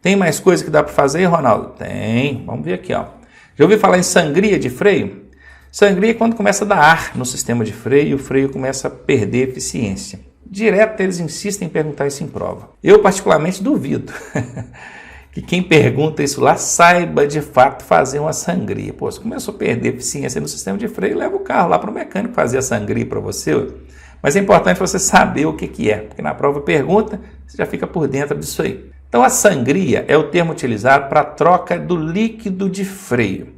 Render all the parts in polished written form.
Tem mais coisa que dá para fazer, Ronaldo? Tem. Vamos ver aqui, ó. Já ouviu falar em sangria de freio? Sangria é quando começa a dar ar no sistema de freio e o freio começa a perder eficiência. Direto eles insistem em perguntar isso em prova. Eu particularmente duvido que quem pergunta isso lá saiba de fato fazer uma sangria. Pô, se começou a perder eficiência no sistema de freio, leva o carro lá para o mecânico fazer a sangria para você. Mas é importante você saber o que é, porque na prova pergunta, você já fica por dentro disso aí. Então a sangria é o termo utilizado para a troca do líquido de freio,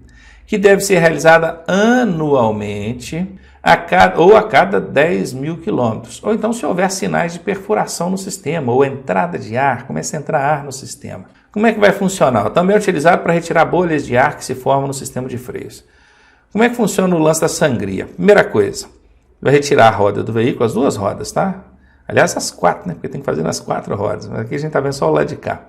que deve ser realizada anualmente a cada 10 mil quilômetros. Ou então se houver sinais de perfuração no sistema, ou entrada de ar, começa a entrar ar no sistema. Como é que vai funcionar? Também é utilizado para retirar bolhas de ar que se formam no sistema de freios. Como é que funciona o lance da sangria? Primeira coisa, vai retirar a roda do veículo, as duas rodas, tá? Aliás, as quatro, né? Porque tem que fazer nas 4 rodas. Mas aqui a gente está vendo só o lado de cá.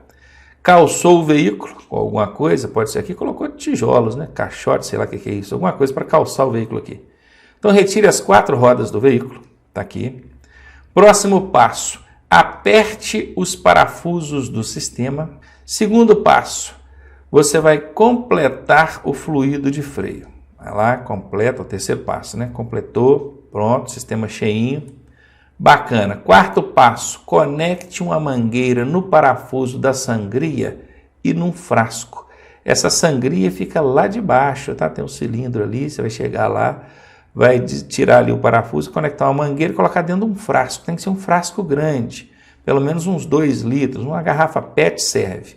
Calçou o veículo com alguma coisa, pode ser aqui, colocou tijolos, né? Caixote, sei lá o que é isso. Alguma coisa para calçar o veículo aqui. Então, retire as 4 rodas do veículo. Está aqui. Próximo passo, aperte os parafusos do sistema. Segundo passo, você vai completar o fluido de freio. Vai lá, completa o terceiro passo, né? Completou, pronto, sistema cheinho. Bacana. Quarto passo, conecte uma mangueira no parafuso da sangria e num frasco. Essa sangria fica lá de baixo, tá? Tem um cilindro ali, você vai chegar lá, vai tirar ali o parafuso, conectar uma mangueira e colocar dentro de um frasco. Tem que ser um frasco grande, pelo menos uns 2 litros, uma garrafa PET serve.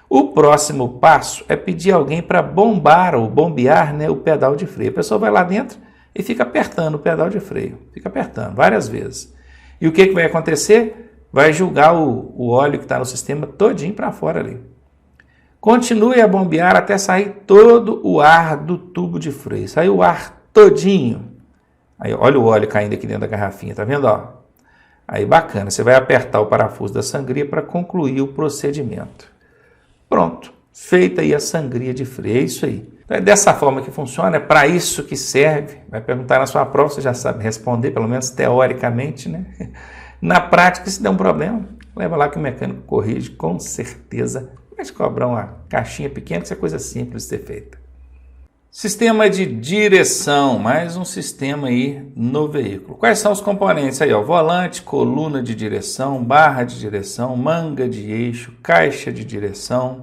O próximo passo é pedir alguém para bombar ou bombear, né, o pedal de freio. A pessoa vai lá dentro e fica apertando o pedal de freio, fica apertando várias vezes. E o que vai acontecer? Vai jogar o óleo que está no sistema todinho para fora ali. Continue a bombear até sair todo o ar do tubo de freio. Saiu o ar todinho. Aí, olha o óleo caindo aqui dentro da garrafinha, tá vendo? Ó? Aí bacana, você vai apertar o parafuso da sangria para concluir o procedimento. Pronto, feita aí a sangria de freio, é isso aí. Então é dessa forma que funciona, é para isso que serve. Vai perguntar na sua prova, você já sabe responder, pelo menos teoricamente, né? Na prática, se der um problema, leva lá que o mecânico corrige, com certeza. Vai te cobrar uma caixinha pequena, que isso é coisa simples de ser feita. Sistema de direção, mais um sistema aí no veículo. Quais são os componentes aí? Ó? Volante, coluna de direção, barra de direção, manga de eixo, caixa de direção.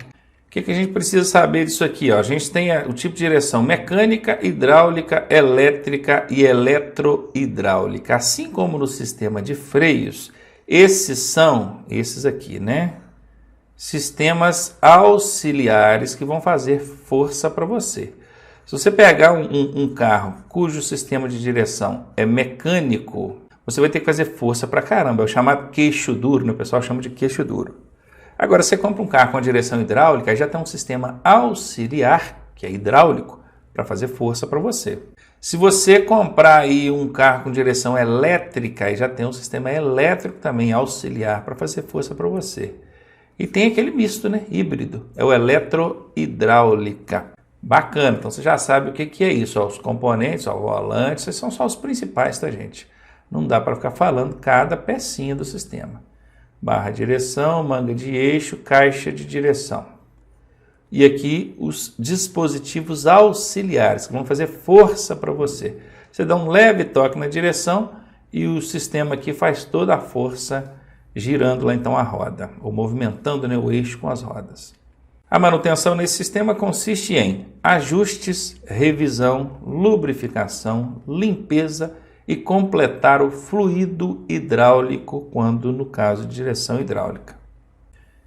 O que a gente precisa saber disso aqui? Ó? A gente tem o tipo de direção mecânica, hidráulica, elétrica e eletrohidráulica. Assim como no sistema de freios, esses aqui, né? Sistemas auxiliares que vão fazer força para você. Se você pegar um carro cujo sistema de direção é mecânico, você vai ter que fazer força para caramba. É o chamado queixo duro, né? O pessoal chama de queixo duro. Agora, você compra um carro com a direção hidráulica, já tem um sistema auxiliar, que é hidráulico, para fazer força para você. Se você comprar aí um carro com direção elétrica, já tem um sistema elétrico também auxiliar para fazer força para você. E tem aquele misto, né? Híbrido, é o eletrohidráulica. Bacana, então você já sabe o que é isso. Ó, os componentes, ó, o volante, esses são só os principais, tá, gente? Não dá para ficar falando cada pecinha do sistema. Barra de direção, manga de eixo, caixa de direção. E aqui os dispositivos auxiliares que vão fazer força para você. Você dá um leve toque na direção e o sistema aqui faz toda a força girando lá então a roda, ou movimentando, né, o eixo com as rodas. A manutenção nesse sistema consiste em ajustes, revisão, lubrificação, limpeza e completar o fluido hidráulico quando no caso de direção hidráulica.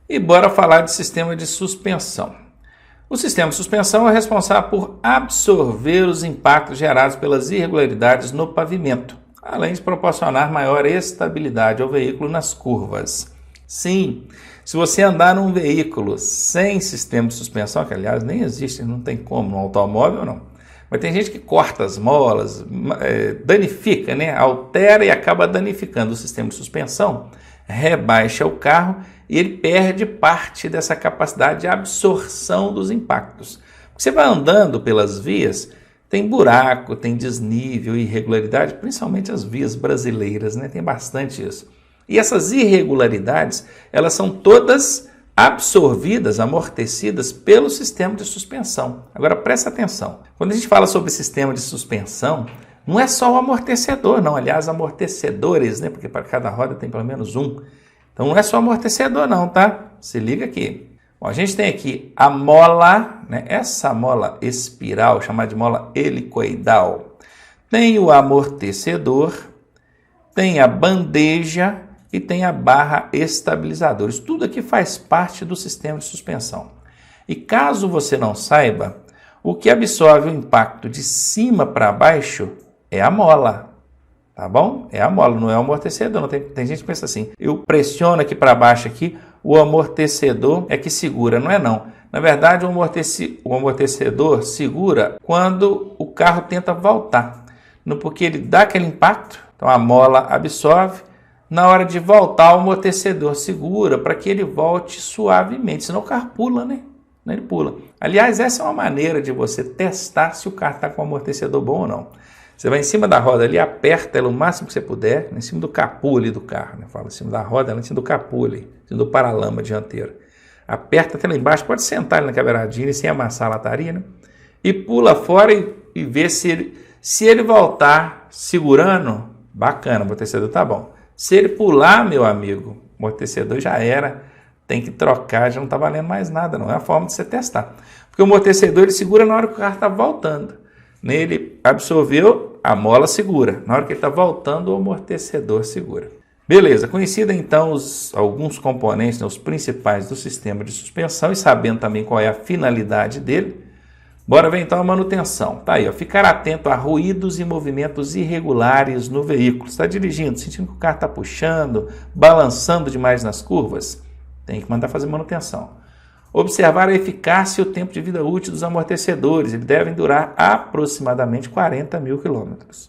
E bora falar de sistema de suspensão. O sistema de suspensão é responsável por absorver os impactos gerados pelas irregularidades no pavimento, além de proporcionar maior estabilidade ao veículo nas curvas. Sim, se você andar num veículo sem sistema de suspensão, que aliás nem existe, não tem como, no automóvel não, mas tem gente que corta as molas, danifica, né? Altera e acaba danificando o sistema de suspensão, rebaixa o carro e ele perde parte dessa capacidade de absorção dos impactos. Você vai andando pelas vias, tem buraco, tem desnível, irregularidade, principalmente as vias brasileiras, né? Tem bastante isso. E essas irregularidades, elas são todas absorvidas, amortecidas pelo sistema de suspensão. Agora presta atenção, quando a gente fala sobre sistema de suspensão, não é só o amortecedor, não. Aliás, amortecedores, né? Porque para cada roda tem pelo menos um. Então não é só amortecedor não, tá? Se liga aqui. Bom, a gente tem aqui a mola, né? Essa mola espiral, chamada de mola helicoidal. Tem o amortecedor, tem a bandeja e tem a barra estabilizadora. Isso tudo aqui faz parte do sistema de suspensão. E caso você não saiba, o que absorve o impacto de cima para baixo é a mola. Tá bom? É a mola, não é o amortecedor. Não tem gente que pensa assim, eu pressiono aqui para baixo aqui, o amortecedor é que segura. Não é não. Na verdade, o amortecedor segura quando o carro tenta voltar. Porque ele dá aquele impacto, então a mola absorve. Na hora de voltar, o amortecedor segura para que ele volte suavemente, senão o carro pula, né? Ele pula. Aliás, essa é uma maneira de você testar se o carro está com o amortecedor bom ou não. Você vai em cima da roda ali, aperta ela o máximo que você puder, em cima do capô ali do carro, né? Fala em cima da roda, em cima do capô ali, em cima do paralama dianteiro. Aperta até lá embaixo, pode sentar ali na beiradinha sem amassar a lataria, né? E pula fora e vê se ele voltar segurando, bacana, o amortecedor tá bom. Se ele pular, meu amigo, o amortecedor já era, tem que trocar, já não está valendo mais nada, não é a forma de você testar. Porque o amortecedor ele segura na hora que o carro está voltando. Ele absorveu, a mola segura. Na hora que ele está voltando, o amortecedor segura. Beleza, conhecida então alguns componentes, né, os principais do sistema de suspensão e sabendo também qual é a finalidade dele, bora ver então a manutenção. Tá aí, ó, ficar atento a ruídos e movimentos irregulares no veículo. Está dirigindo, sentindo que o carro está puxando, balançando demais nas curvas? Tem que mandar fazer manutenção. Observar a eficácia e o tempo de vida útil dos amortecedores. Eles devem durar aproximadamente 40 mil quilômetros.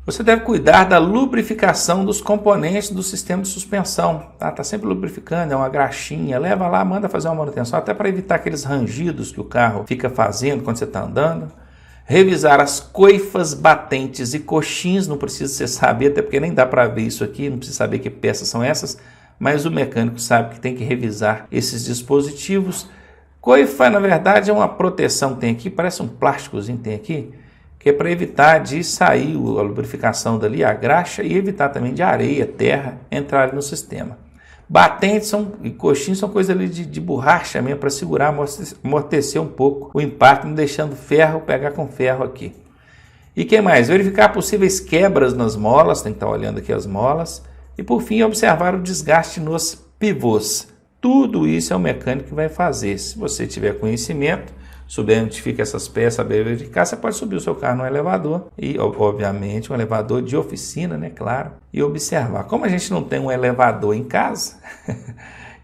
Você deve cuidar da lubrificação dos componentes do sistema de suspensão. Tá sempre lubrificando, é uma graxinha. Leva lá, manda fazer uma manutenção, até para evitar aqueles rangidos que o carro fica fazendo quando você está andando. Revisar as coifas, batentes e coxins. Não precisa você saber, até porque nem dá para ver isso aqui, não precisa saber que peças são essas. Mas o mecânico sabe que tem que revisar esses dispositivos. Coifa, na verdade, é uma proteção que tem aqui, parece um plásticozinho que tem aqui, que é para evitar de sair a lubrificação dali, a graxa, e evitar também de areia, terra, entrar no sistema. Batentes e coxinhos são coisas ali de borracha mesmo, para segurar, amortecer um pouco o impacto, não deixando ferro pegar com ferro aqui. E que mais? Verificar possíveis quebras nas molas, tem que estar olhando aqui as molas. E por fim, observar o desgaste nos pivôs. Tudo isso é o mecânico que vai fazer. Se você tiver conhecimento, souber onde fica essas peças, saber verificar, você pode subir o seu carro no elevador. E, obviamente, um elevador de oficina, né? Claro. E observar. Como a gente não tem um elevador em casa,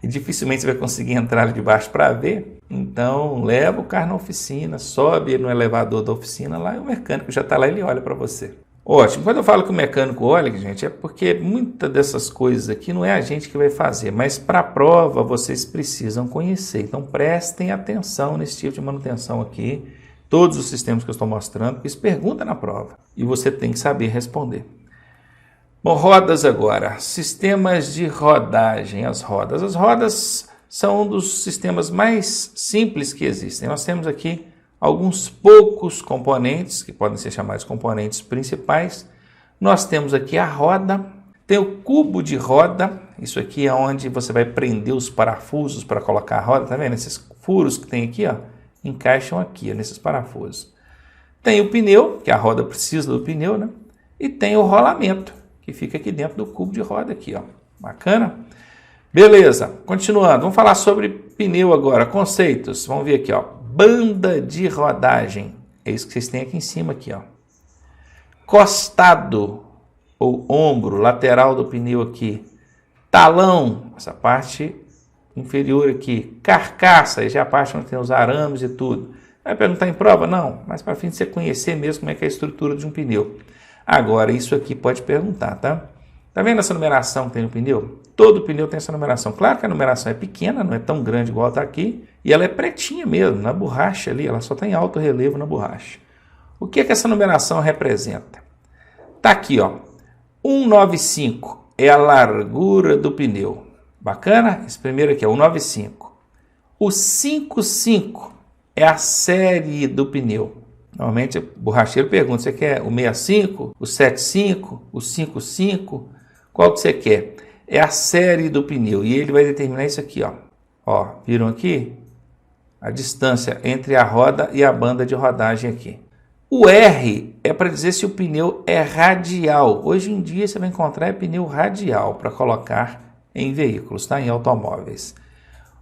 e dificilmente você vai conseguir entrar ali debaixo para ver, então leva o carro na oficina, sobe ele no elevador da oficina lá e o mecânico já está lá e ele olha para você. Ótimo. Quando eu falo que o mecânico olha, gente, é porque muitas dessas coisas aqui não é a gente que vai fazer, mas para a prova vocês precisam conhecer. Então prestem atenção nesse tipo de manutenção aqui, todos os sistemas que eu estou mostrando, porque isso pergunta na prova e você tem que saber responder. Bom, rodas agora. Sistemas de rodagem. As rodas são um dos sistemas mais simples que existem. Nós temos aqui alguns poucos componentes, que podem ser chamados componentes principais. Nós temos aqui a roda, tem o cubo de roda, isso aqui é onde você vai prender os parafusos para colocar a roda, tá vendo? Esses furos que tem aqui, ó, encaixam aqui, ó, nesses parafusos. Tem o pneu, que a roda precisa do pneu, né? E tem o rolamento, que fica aqui dentro do cubo de roda aqui, ó. Bacana? Beleza, continuando, vamos falar sobre pneu agora, conceitos, vamos ver aqui, ó. Banda de rodagem, é isso que vocês têm aqui em cima, aqui, ó. Costado, ou ombro, lateral do pneu aqui. Talão, essa parte inferior aqui. Carcaça, já é a parte onde tem os arames e tudo. Vai perguntar em prova? Não, mas para fim de você conhecer mesmo como é que é a estrutura de um pneu. Agora, isso aqui pode perguntar, tá? Tá vendo essa numeração que tem no pneu? Todo pneu tem essa numeração. Claro que a numeração é pequena, não é tão grande igual está aqui. E ela é pretinha mesmo, na borracha ali. Ela só tem alto relevo na borracha. O que é que essa numeração representa? Tá aqui, ó. 195 é a largura do pneu. Bacana? Esse primeiro aqui é 195. O 55 é a série do pneu. Normalmente o borracheiro pergunta, você quer o 65, o 75, o 55? Qual que você quer? É a série do pneu e ele vai determinar isso aqui, ó. Ó, viram aqui? A distância entre a roda e a banda de rodagem aqui. O R é para dizer se o pneu é radial. Hoje em dia você vai encontrar pneu radial para colocar em veículos, tá? Em automóveis.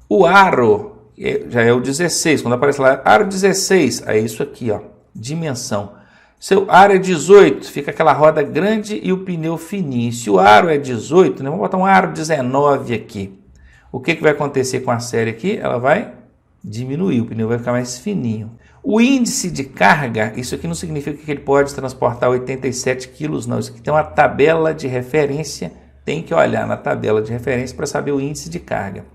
O aro já é o 16. Quando aparece lá, aro 16, é isso aqui, ó, dimensão. Seu aro é 18, fica aquela roda grande e o pneu fininho. Se o aro é 18, né, vamos botar um aro 19 aqui. O que vai acontecer com a série aqui? Ela vai diminuir, o pneu vai ficar mais fininho. O índice de carga, isso aqui não significa que ele pode transportar 87 quilos, não. Isso aqui tem uma tabela de referência, tem que olhar na tabela de referência para saber o índice de carga.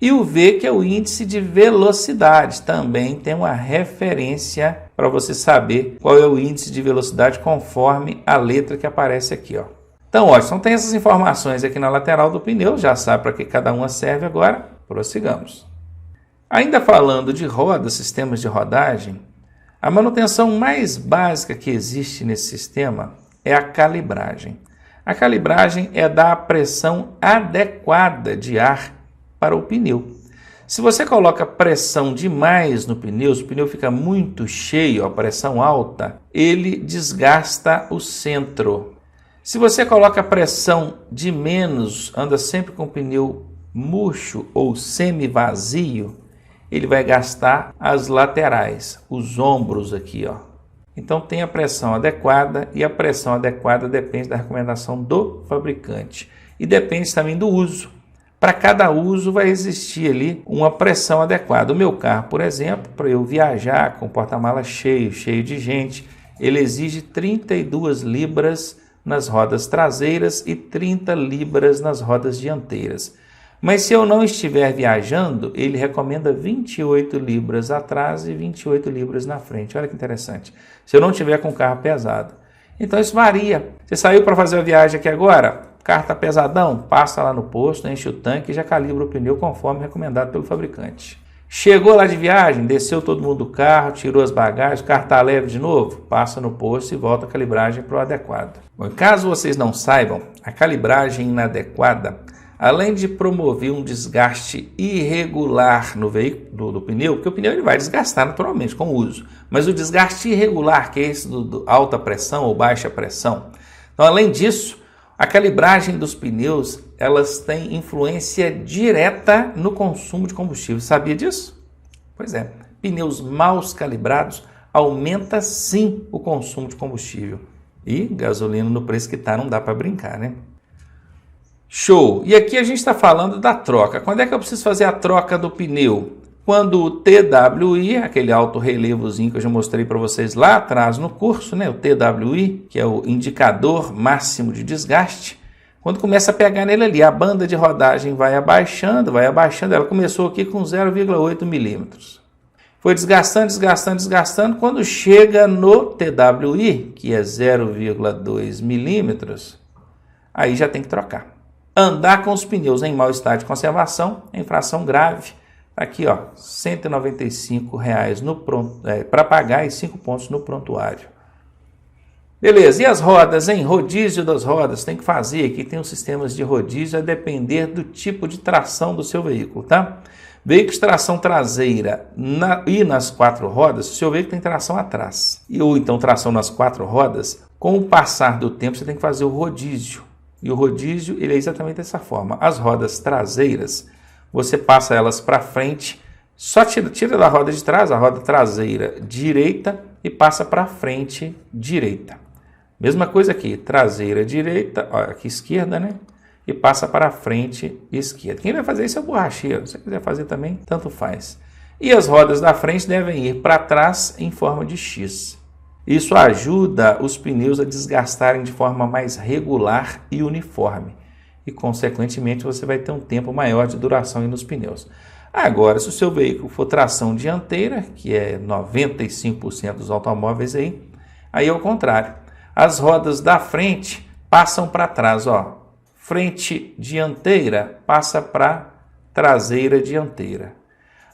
E o V, que é o índice de velocidade, também tem uma referência para você saber qual é o índice de velocidade conforme a letra que aparece aqui, ó. Então, ó, então tem essas informações aqui na lateral do pneu, já sabe para que cada uma serve agora, prossigamos. Ainda falando de rodas, sistemas de rodagem, a manutenção mais básica que existe nesse sistema é a calibragem. A calibragem é dar a pressão adequada de ar para o pneu. Se você coloca pressão demais no pneu, se o pneu fica muito cheio, a pressão alta, ele desgasta o centro. Se você coloca pressão de menos, anda sempre com o pneu murcho ou semi-vazio, ele vai gastar as laterais, os ombros aqui, ó. Então tem a pressão adequada e a pressão adequada depende da recomendação do fabricante e depende também do uso. Para cada uso vai existir ali uma pressão adequada. O meu carro, por exemplo, para eu viajar com o porta-malas cheio de gente, ele exige 32 libras nas rodas traseiras e 30 libras nas rodas dianteiras. Mas se eu não estiver viajando, ele recomenda 28 libras atrás e 28 libras na frente. Olha que interessante. Se eu não estiver com o carro pesado. Então isso varia. Você saiu para fazer a viagem aqui agora, o carro está pesadão, passa lá no posto, enche o tanque e já calibra o pneu conforme recomendado pelo fabricante. Chegou lá de viagem, desceu todo mundo do carro, tirou as bagagens, o carro está leve de novo, passa no posto e volta a calibragem para o adequado. Bom, caso vocês não saibam, a calibragem inadequada, além de promover um desgaste irregular no veículo do pneu, porque o pneu ele vai desgastar naturalmente com o uso, mas o desgaste irregular, que é esse do alta pressão ou baixa pressão. Então, além disso, a calibragem dos pneus, elas têm influência direta no consumo de combustível. Sabia disso? Pois é, pneus mal calibrados aumenta sim o consumo de combustível. E gasolina no preço que está não dá para brincar, né? Show! E aqui a gente está falando da troca. Quando é que eu preciso fazer a troca do pneu? Quando o TWI, aquele alto relevozinho que eu já mostrei para vocês lá atrás no curso, né? O TWI, que é o indicador máximo de desgaste, quando começa a pegar nele ali, a banda de rodagem vai abaixando, ela começou aqui com 0,8 milímetros. Foi desgastando, quando chega no TWI, que é 0,2 milímetros, aí já tem que trocar. Andar com os pneus em mau estado de conservação é infração grave. Aqui, ó, R$ 195 para pagar e 5 pontos no prontuário. Beleza, e as rodas, hein? Rodízio das rodas, tem que fazer. Aqui tem os sistemas de rodízio a depender do tipo de tração do seu veículo, tá? Veículo de tração traseira e nas 4 rodas, o seu veículo tem tração atrás. Ou então tração nas 4 rodas, com o passar do tempo você tem que fazer o rodízio. E o rodízio ele é exatamente dessa forma. As rodas traseiras, você passa elas para frente, só tira da roda de trás, a roda traseira direita e passa para frente direita. Mesma coisa aqui, traseira direita, ó, aqui esquerda, né? E passa para frente esquerda. Quem vai fazer isso é o borracheiro. Se você quiser fazer também, tanto faz. E as rodas da frente devem ir para trás em forma de X. Isso ajuda os pneus a desgastarem de forma mais regular e uniforme. E, consequentemente, você vai ter um tempo maior de duração nos pneus. Agora, se o seu veículo for tração dianteira, que é 95% dos automóveis aí é o contrário. As rodas da frente passam para trás, ó. Frente dianteira passa para traseira dianteira.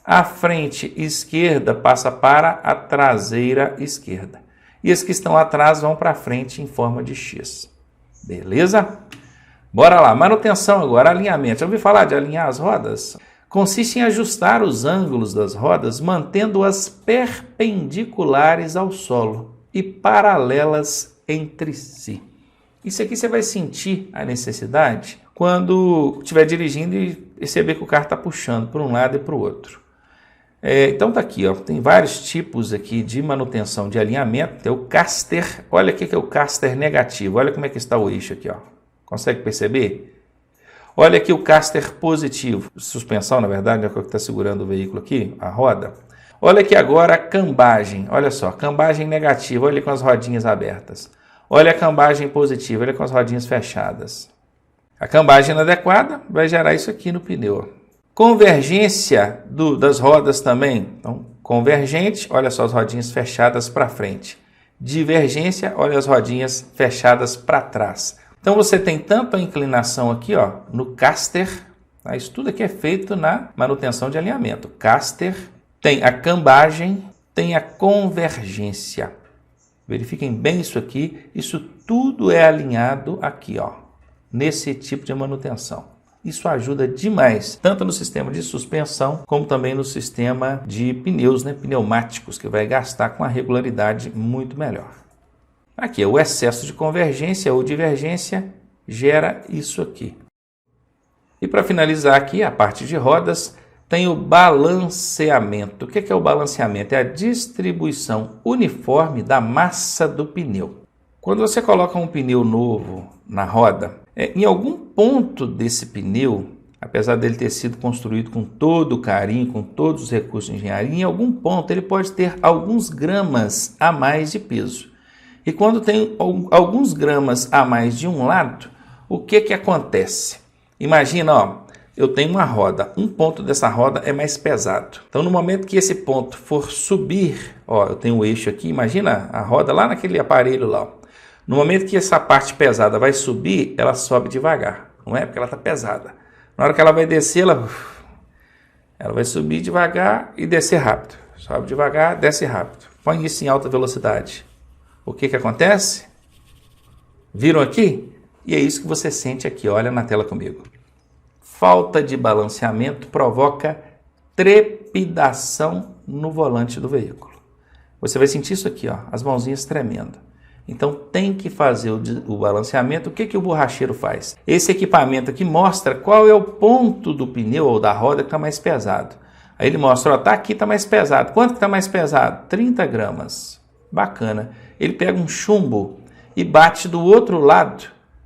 A frente esquerda passa para a traseira esquerda. E as que estão atrás vão para frente em forma de X. Beleza? Bora lá, manutenção agora, alinhamento. Já ouviu falar de alinhar as rodas? Consiste em ajustar os ângulos das rodas, mantendo-as perpendiculares ao solo e paralelas entre si. Isso aqui você vai sentir a necessidade quando estiver dirigindo e perceber que o carro está puxando para um lado e para o outro. Então tá aqui, ó, tem vários tipos aqui de manutenção de alinhamento. Tem o caster, olha aqui que é o caster negativo, olha como é que está o eixo aqui, ó. Consegue perceber? Olha aqui o caster positivo, suspensão na verdade, é o que está segurando o veículo aqui, a roda. Olha aqui agora a cambagem, olha só, cambagem negativa, olha com as rodinhas abertas. Olha a cambagem positiva, olha com as rodinhas fechadas. A cambagem inadequada vai gerar isso aqui no pneu. Convergência das rodas também. Então, convergente, olha só as rodinhas fechadas para frente. Divergência, olha as rodinhas fechadas para trás. Então, você tem tanto a inclinação aqui, ó, no caster, tá? Isso tudo aqui é feito na manutenção de alinhamento. Caster, tem a cambagem, tem a convergência. Verifiquem bem isso aqui, isso tudo é alinhado aqui, ó, nesse tipo de manutenção. Isso ajuda demais, tanto no sistema de suspensão, como também no sistema de pneus, né, pneumáticos, que vai gastar com uma regularidade muito melhor. Aqui, o excesso de convergência ou divergência gera isso aqui. E para finalizar aqui, a parte de rodas, tem o balanceamento. O que é o balanceamento? É a distribuição uniforme da massa do pneu. Quando você coloca um pneu novo na roda, em algum ponto desse pneu, apesar dele ter sido construído com todo o carinho, com todos os recursos de engenharia, em algum ponto ele pode ter alguns gramas a mais de peso. E quando tem alguns gramas a mais de um lado, o que acontece? Imagina, ó, eu tenho uma roda, um ponto dessa roda é mais pesado. Então, no momento que esse ponto for subir, ó, eu tenho o eixo aqui, imagina a roda lá naquele aparelho lá, ó. No momento que essa parte pesada vai subir, ela sobe devagar, não é? Porque ela está pesada. Na hora que ela vai descer, ela vai subir devagar e descer rápido. Sobe devagar, desce rápido. Põe isso em alta velocidade. O que acontece? Viram aqui? E é isso que você sente aqui, olha na tela comigo. Falta de balanceamento provoca trepidação no volante do veículo. Você vai sentir isso aqui, ó, as mãozinhas tremendo. Então tem que fazer o balanceamento. O que o borracheiro faz? Esse equipamento aqui mostra qual é o ponto do pneu ou da roda que está mais pesado. Aí ele mostra, ó, tá aqui, está mais pesado. Quanto que está mais pesado? 30 gramas. Bacana. Ele pega um chumbo e bate do outro lado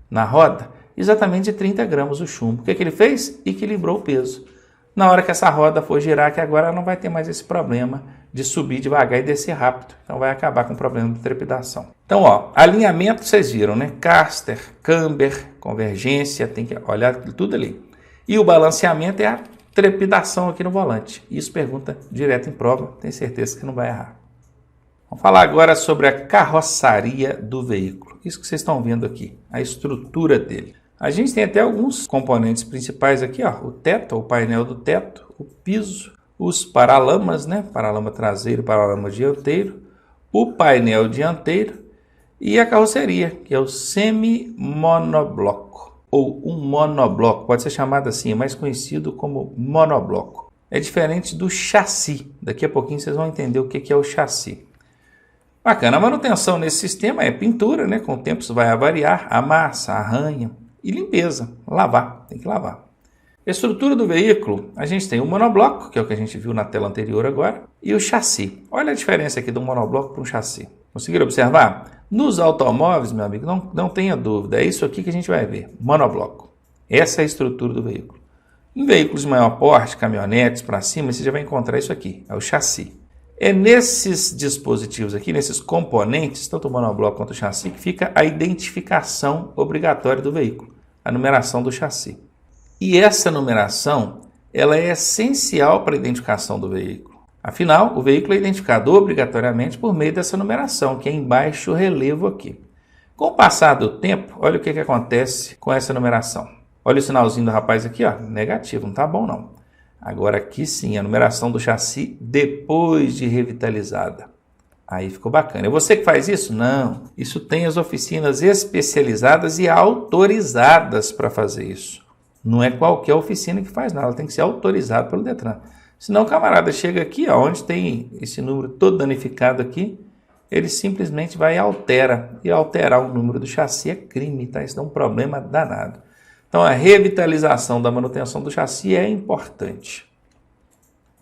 na roda, exatamente de 30 gramas o chumbo. O que ele fez? Equilibrou o peso. Na hora que essa roda for girar, que agora não vai ter mais esse problema de subir devagar e descer rápido. Então vai acabar com o problema de trepidação. Então, ó, alinhamento vocês viram, né? Caster, camber, convergência, tem que olhar tudo ali. E o balanceamento é a trepidação aqui no volante. Isso pergunta direto em prova, tenho certeza que não vai errar. Vamos falar agora sobre a carroçaria do veículo. Isso que vocês estão vendo aqui, a estrutura dele. A gente tem até alguns componentes principais aqui, ó, o teto, o painel do teto, o piso, os paralamas, né? Paralama traseiro, paralama dianteiro, o painel dianteiro e a carroceria, que é o semi-monobloco, ou um monobloco, pode ser chamado assim, é mais conhecido como monobloco. É diferente do chassi, daqui a pouquinho vocês vão entender o que é o chassi. Bacana, a manutenção nesse sistema é pintura, né? Com o tempo isso vai variar, amassa, arranha e limpeza, lavar, tem que lavar. Estrutura do veículo, a gente tem o monobloco, que é o que a gente viu na tela anterior agora, e o chassi. Olha a diferença aqui do monobloco para um chassi. Conseguiram observar? Nos automóveis, meu amigo, não tenha dúvida, é isso aqui que a gente vai ver, monobloco. Essa é a estrutura do veículo. Em veículos de maior porte, caminhonetes para cima, você já vai encontrar isso aqui, é o chassi. É nesses dispositivos aqui, nesses componentes, tanto o monobloco quanto o chassi, que fica a identificação obrigatória do veículo, a numeração do chassi. E essa numeração, ela é essencial para a identificação do veículo. Afinal, o veículo é identificado obrigatoriamente por meio dessa numeração, que é em baixo relevo aqui. Com o passar do tempo, olha o que acontece com essa numeração. Olha o sinalzinho do rapaz aqui, ó, negativo, não está bom não. Agora aqui sim, a numeração do chassi depois de revitalizada. Aí ficou bacana. É você que faz isso? Não. Isso tem as oficinas especializadas e autorizadas para fazer isso. Não é qualquer oficina que faz nada, ela tem que ser autorizada pelo Detran. Senão o camarada chega aqui, ó, onde tem esse número todo danificado aqui, ele simplesmente vai e altera. E alterar o número do chassi é crime, tá? Isso dá um problema danado. Então a revitalização da manutenção do chassi é importante.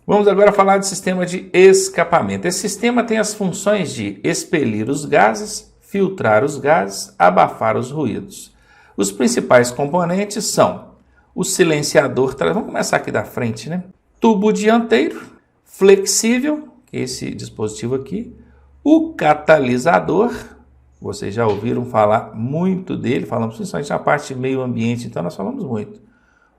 Vamos agora falar do sistema de escapamento. Esse sistema tem as funções de expelir os gases, filtrar os gases, abafar os ruídos. Os principais componentes são o silenciador, vamos começar aqui da frente, né? Tubo dianteiro, flexível, que é esse dispositivo aqui, o catalisador, vocês já ouviram falar muito dele, falamos principalmente na parte de meio ambiente, então nós falamos muito.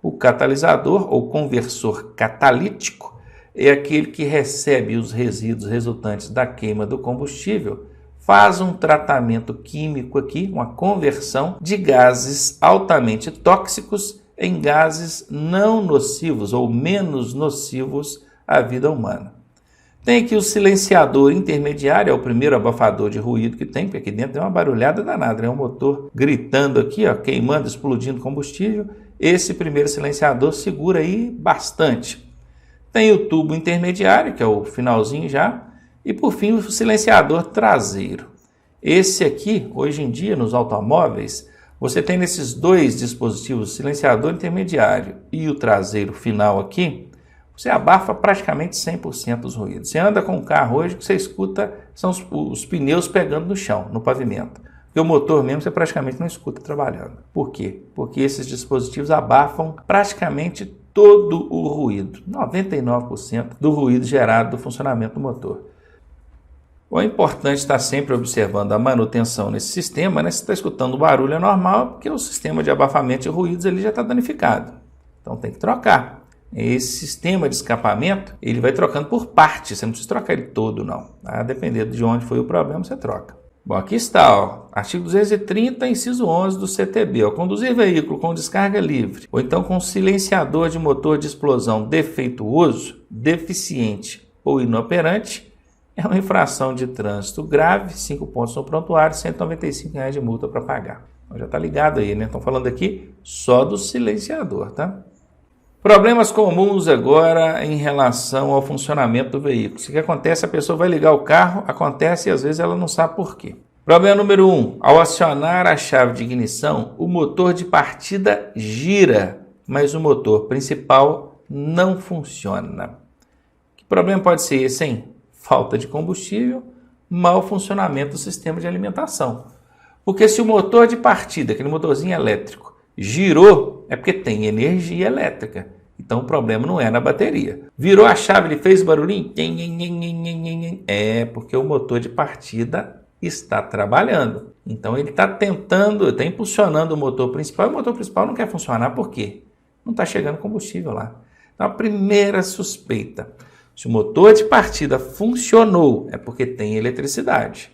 O catalisador ou conversor catalítico é aquele que recebe os resíduos resultantes da queima do combustível, faz um tratamento químico aqui, uma conversão de gases altamente tóxicos em gases não nocivos ou menos nocivos à vida humana. Tem aqui o silenciador intermediário, é o primeiro abafador de ruído que tem, porque aqui dentro tem uma barulhada danada, né? Um motor gritando aqui, ó, queimando, explodindo combustível. Esse primeiro silenciador segura aí bastante. Tem o tubo intermediário, que é o finalzinho já, e por fim o silenciador traseiro. Esse aqui, hoje em dia, nos automóveis, você tem nesses dois dispositivos, o silenciador intermediário e o traseiro final aqui, você abafa praticamente 100% dos ruídos. Você anda com um carro hoje, o que você escuta são os pneus pegando no chão, no pavimento. Porque o motor mesmo você praticamente não escuta trabalhando. Por quê? Porque esses dispositivos abafam praticamente todo o ruído, 99% do ruído gerado do funcionamento do motor. É importante estar sempre observando a manutenção nesse sistema, né? Se está escutando barulho é normal, porque o sistema de abafamento de ruídos ele já está danificado. Então tem que trocar. Esse sistema de escapamento, ele vai trocando por partes, você não precisa trocar ele todo não. A depender de onde foi o problema, você troca. Bom, aqui está, ó, artigo 230, inciso 11 do CTB. Ó, conduzir veículo com descarga livre ou então com silenciador de motor de explosão defeituoso, deficiente ou inoperante é uma infração de trânsito grave, 5 pontos no prontuário, R$ 195 de multa para pagar. Então, já está ligado aí, né? Estão falando aqui só do silenciador, tá? Problemas comuns agora em relação ao funcionamento do veículo. O que acontece? A pessoa vai ligar o carro, acontece e às vezes ela não sabe por quê. Problema número 1. Ao acionar a chave de ignição, o motor de partida gira, mas o motor principal não funciona. Que problema pode ser esse, hein? Falta de combustível, mau funcionamento do sistema de alimentação. Porque se o motor de partida, aquele motorzinho elétrico, girou, é porque tem energia elétrica. Então o problema não é na bateria. Virou a chave, ele fez barulhinho? É porque o motor de partida está trabalhando. Então ele está tentando, está impulsionando o motor principal, e o motor principal não quer funcionar. Por quê? Não está chegando combustível lá. Então a primeira suspeita, se o motor de partida funcionou, é porque tem eletricidade.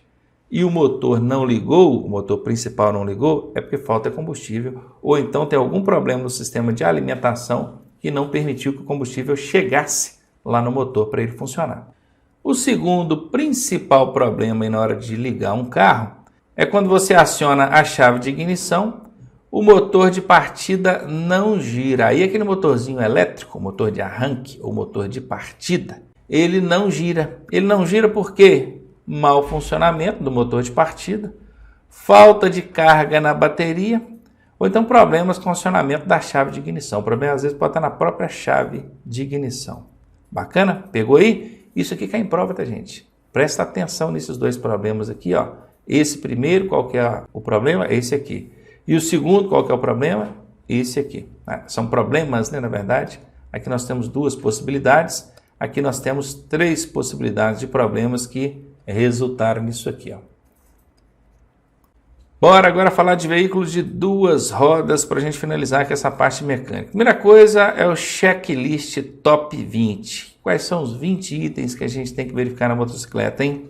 E o motor não ligou, o motor principal não ligou, é porque falta combustível. Ou então tem algum problema no sistema de alimentação que não permitiu que o combustível chegasse lá no motor para ele funcionar. O segundo principal problema aí na hora de ligar um carro é quando você aciona a chave de ignição, o motor de partida não gira. Aí aquele motorzinho elétrico, motor de arranque ou motor de partida, ele não gira. Ele não gira por quê? Mau funcionamento do motor de partida, falta de carga na bateria, ou então problemas com o acionamento da chave de ignição. O problema às vezes pode estar na própria chave de ignição. Bacana? Pegou aí? Isso aqui cai em prova, tá, gente? Presta atenção nesses dois problemas aqui, ó. Esse primeiro, qual que é o problema? Esse aqui. E o segundo, qual que é o problema? Esse aqui. São problemas, né, na verdade. Aqui nós temos duas possibilidades. Aqui nós temos três possibilidades de problemas que resultaram nisso aqui, ó. Bora agora falar de veículos de duas rodas para a gente finalizar com essa parte mecânica. Primeira coisa é o checklist top 20. Quais são os 20 itens que a gente tem que verificar na motocicleta, hein?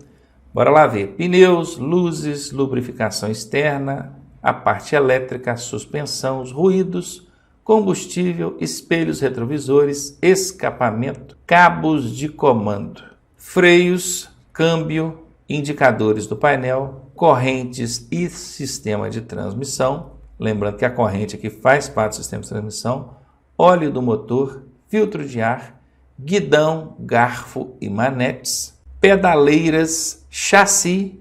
Bora lá ver. Pneus, luzes, lubrificação externa, a parte elétrica, a suspensão, os ruídos, combustível, espelhos retrovisores, escapamento, cabos de comando, freios, câmbio, indicadores do painel, correntes e sistema de transmissão. Lembrando que a corrente aqui faz parte do sistema de transmissão, óleo do motor, filtro de ar, guidão, garfo e manetes, pedaleiras, chassi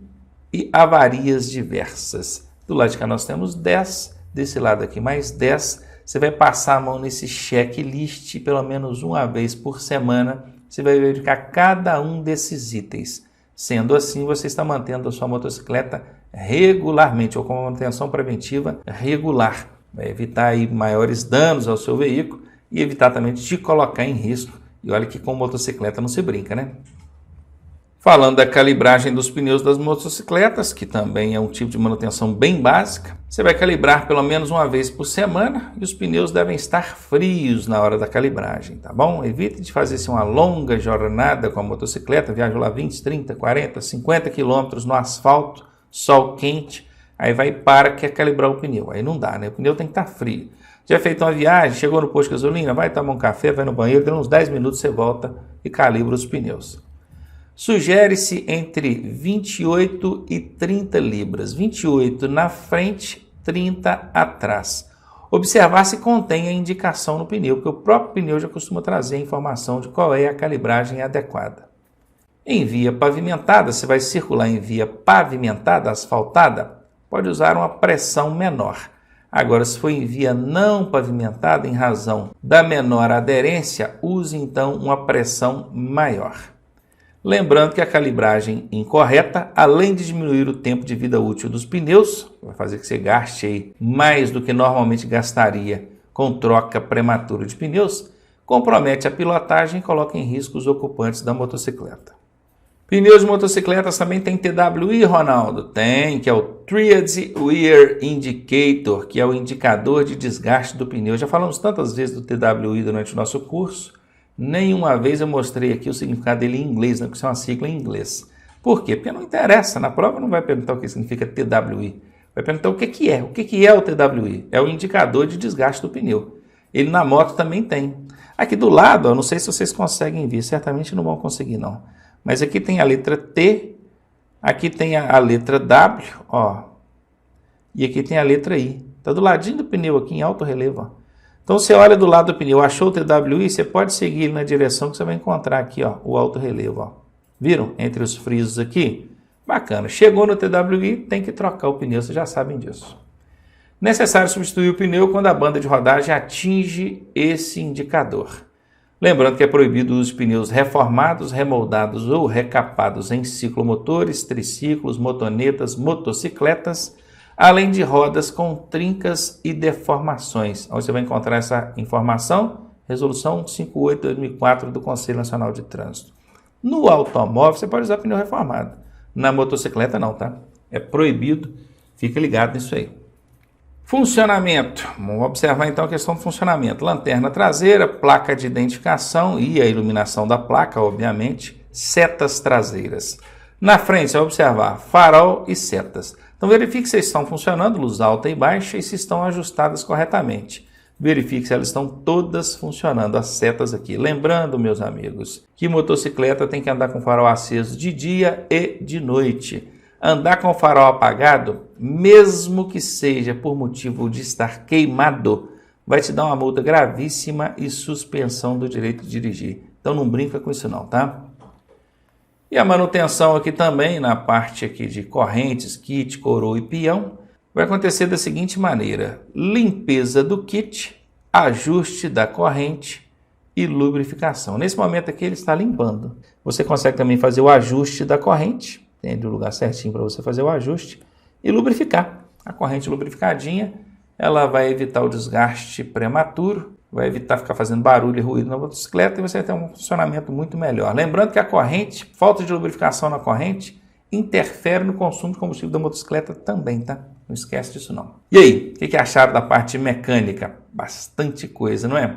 e avarias diversas. Do lado de cá nós temos 10, desse lado aqui mais 10. Você vai passar a mão nesse checklist pelo menos uma vez por semana. Você vai verificar cada um desses itens. Sendo assim, você está mantendo a sua motocicleta regularmente ou com manutenção preventiva regular. Vai evitar aí maiores danos ao seu veículo e evitar também de te colocar em risco. E olha que com motocicleta não se brinca, né? Falando da calibragem dos pneus das motocicletas, que também é um tipo de manutenção bem básica, você vai calibrar pelo menos uma vez por semana e os pneus devem estar frios na hora da calibragem, tá bom? Evite de fazer uma longa jornada com a motocicleta, viaja lá 20, 30, 40, 50 quilômetros no asfalto, sol quente, aí vai e para, quer calibrar o pneu, aí não dá, né? O pneu tem que estar frio. Já feito uma viagem, chegou no posto de gasolina, vai tomar um café, vai no banheiro, deu uns 10 minutos, você volta e calibra os pneus. Sugere-se entre 28 e 30 libras, 28 na frente, 30 atrás. Observar se contém a indicação no pneu, porque o próprio pneu já costuma trazer a informação de qual é a calibragem adequada. Em via pavimentada, você vai circular em via pavimentada, asfaltada, pode usar uma pressão menor. Agora, se for em via não pavimentada, em razão da menor aderência, use então uma pressão maior. Lembrando que a calibragem incorreta, além de diminuir o tempo de vida útil dos pneus, vai fazer que você gaste aí mais do que normalmente gastaria com troca prematura de pneus, compromete a pilotagem e coloca em risco os ocupantes da motocicleta. Pneus de motocicletas também tem TWI, Ronaldo? Tem, que é o Tread Wear Indicator, que é o indicador de desgaste do pneu. Já falamos tantas vezes do TWI durante o nosso curso. Nenhuma vez eu mostrei aqui o significado dele em inglês, né? Porque isso é uma sigla em inglês. Por quê? Porque não interessa. Na prova não vai perguntar o que significa TWI. Vai perguntar o que é. O que é o TWI? É o indicador de desgaste do pneu. Ele na moto também tem. Aqui do lado, ó, não sei se vocês conseguem ver. Certamente não vão conseguir, não. Mas aqui tem a letra T. Aqui tem a letra W. Ó, e aqui tem a letra I. Está do ladinho do pneu aqui em alto relevo, ó. Então, você olha do lado do pneu, achou o TWI, você pode seguir na direção que você vai encontrar aqui, ó, o alto relevo. Ó. Viram? Entre os frisos aqui. Bacana. Chegou no TWI, tem que trocar o pneu, vocês já sabem disso. Necessário substituir o pneu quando a banda de rodagem atinge esse indicador. Lembrando que é proibido o uso de pneus reformados, remoldados ou recapados em ciclomotores, triciclos, motonetas, motocicletas, além de rodas com trincas e deformações. Onde você vai encontrar essa informação? Resolução 58/2004 do Conselho Nacional de Trânsito. No automóvel, você pode usar pneu reformado. Na motocicleta, não, tá? É proibido. Fica ligado nisso aí. Funcionamento. Vamos observar então a questão do funcionamento. Lanterna traseira, placa de identificação e a iluminação da placa, obviamente. Setas traseiras. Na frente, você vai observar farol e setas. Então, verifique se estão funcionando, luz alta e baixa, e se estão ajustadas corretamente. Verifique se elas estão todas funcionando, as setas aqui. Lembrando, meus amigos, que motocicleta tem que andar com farol aceso de dia e de noite. Andar com o farol apagado, mesmo que seja por motivo de estar queimado, vai te dar uma multa gravíssima e suspensão do direito de dirigir. Então, não brinca com isso não, tá? E a manutenção aqui também, na parte aqui de correntes, kit, coroa e peão, vai acontecer da seguinte maneira: limpeza do kit, ajuste da corrente e lubrificação. Nesse momento aqui ele está limpando. Você consegue também fazer o ajuste da corrente, tem o lugar certinho para você fazer o ajuste, e lubrificar. A corrente lubrificadinha, ela vai evitar o desgaste prematuro, vai evitar ficar fazendo barulho e ruído na motocicleta e você vai ter um funcionamento muito melhor. Lembrando que a corrente, falta de lubrificação na corrente, interfere no consumo de combustível da motocicleta também, tá? Não esquece disso não. E aí, o que acharam da parte mecânica? Bastante coisa, não é?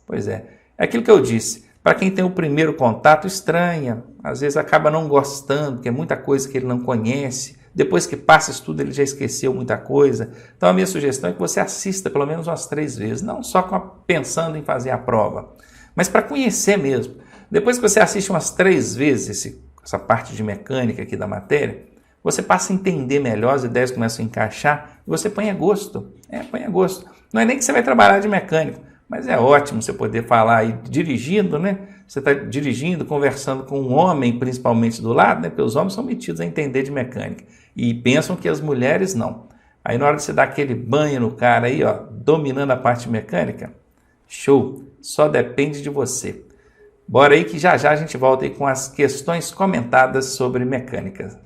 Pois é. É aquilo que eu disse. Para quem tem o primeiro contato, estranha. Às vezes acaba não gostando, porque é muita coisa que ele não conhece. depois que passa isso tudo ele já esqueceu muita coisa. Então a minha sugestão é que você assista pelo menos umas 3 vezes, não só pensando em fazer a prova, mas para conhecer mesmo. Depois que você assiste umas 3 vezes essa parte de mecânica aqui da matéria, você passa a entender melhor, as ideias começam a encaixar e você põe a gosto. Põe a gosto. Não é nem que você vai trabalhar de mecânico, mas é ótimo você poder falar aí dirigindo, né? Você está dirigindo, conversando com um homem, principalmente do lado, né? Porque os homens são metidos a entender de mecânica e pensam que as mulheres não. Aí na hora de você dar aquele banho no cara aí, ó, dominando a parte mecânica, show, só depende de você. Bora aí que já já a gente volta aí com as questões comentadas sobre mecânica.